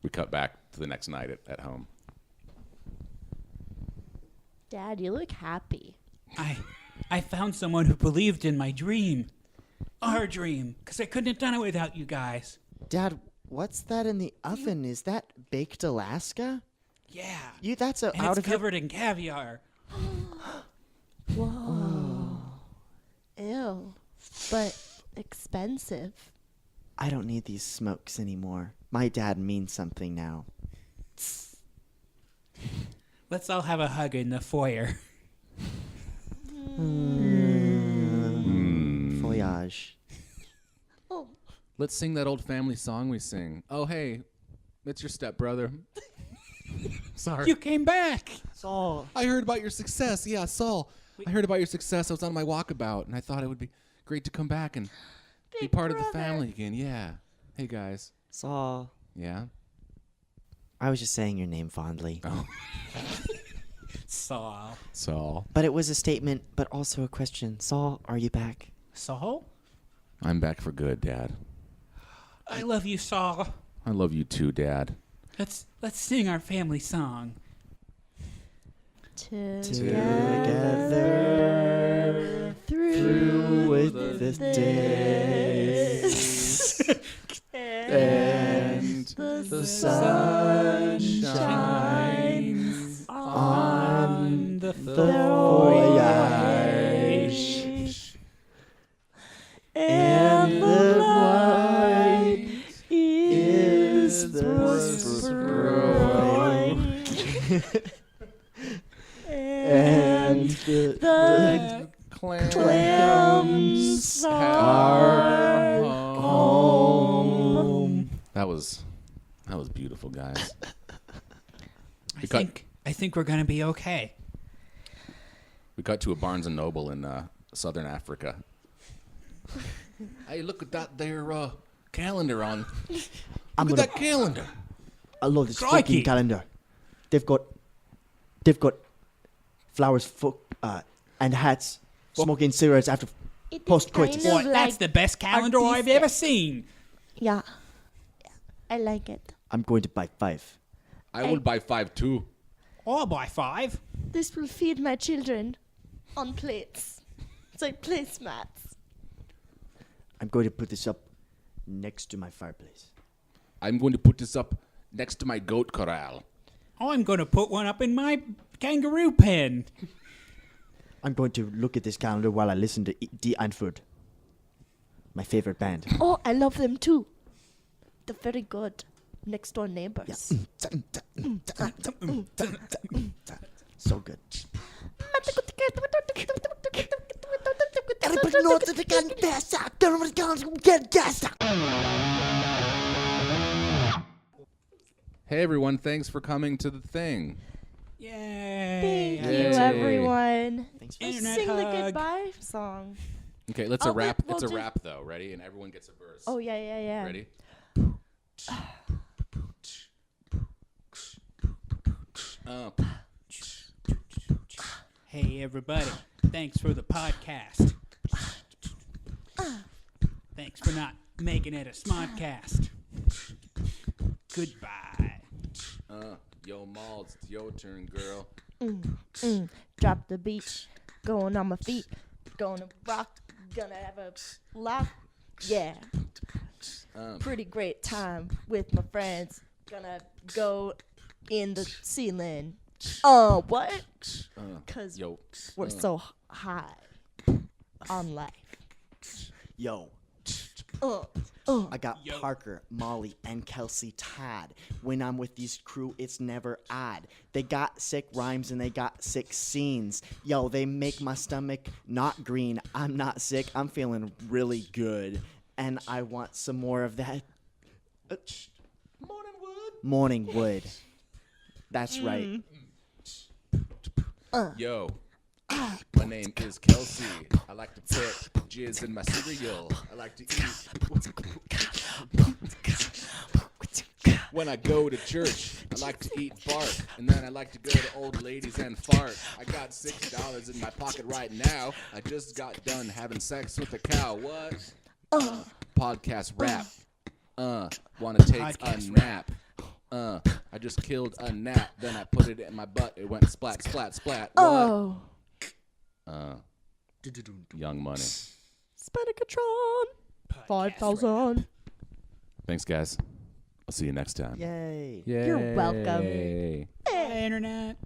We cut back to the next night at home. Dad, you look happy. I found someone who believed in my dream. Our dream. Because I couldn't have done it without you guys. Dad, what's that in the oven? Is that baked Alaska? Yeah. That's And out it's of your... covered in caviar. Whoa. Ew. But expensive. I don't need these smokes anymore. My dad means something now. Let's all have a hug in the foyer. Voyage. Oh. Let's sing that old family song we sing. Oh, hey, it's your stepbrother. Sorry. You came back. Saul. I heard about your success. Yeah, Saul. I heard about your success. I was on my walkabout, and I thought it would be great to come back and be Big part of the brother. family again. Yeah. Hey, guys. Saul. Yeah? I was just saying your name fondly. Oh. Saul. Saul. But it was a statement, but also a question. Saul, are you back? Saul? I'm back for good, Dad. I love you, Saul. I love you too, Dad. Let's sing our family song. Together through with the days and the sun shines On the voyage. and the light is the spring. And the clams are home. That was beautiful, guys. I think we're gonna be okay. We got to a Barnes and Noble in southern Africa. Hey, look at that there calendar on. Look at that calendar. I love this Crikey. fucking calendar. They've got flowers and hats, smoking cigarettes after It is post-coitus. kind of What? That's like the best calendar I've artistic. ever seen. Yeah. I like it. I'm going to buy 5. I will buy 5 too. I'll buy 5. This will feed my children on plates. It's like placemats. I'm going to put this up next to my fireplace. I'm going to put this up next to my goat corral. I'm gonna put one up in my kangaroo pen. I'm going to look at this calendar while I listen to Die Antwoord, my favorite band. Oh, I love them too. They're very good. Next door neighbors. So good. Everybody knows that they can Hey everyone, thanks for coming to the thing. Yay! Thank you, everyone. Thanks Let's Internet sing the hug. goodbye song. Okay, let's Oh, a rap. we'll It's a do- rap though. Ready? And everyone gets a verse. Oh, yeah. Ready? Hey everybody, thanks for the podcast. Thanks for not making it a smodcast. Goodbye. Yo, Malls, it's your turn, girl. Drop the beat, going on my feet, gonna rock, gonna have a lock, yeah. Pretty great time with my friends, gonna go in the ceiling. What? Cause we're so high on life. Yo. I got Parker, Molly, and Kelsey Todd. When I'm with these crew, it's never odd. They got sick rhymes and they got sick scenes. Yo, they make my stomach not green. I'm not sick. I'm feeling really good. And I want some more of that. Morning wood. That's right. Yo, my name is Kelsey. I like to put jizz in my cereal. I like to eat. When I go to church, I like to eat bark. And then I like to go to old ladies and fart. I got $6 in my pocket right now. I just got done having sex with a cow. What? Podcast rap. Wanna take a nap. I just killed a gnat, then I put it in my butt. It went splat, splat, splat. What? Young Money. Spankatron. 5,000. Thanks, guys. I'll see you next time. Yay. You're welcome. Yay. Hey, Internet.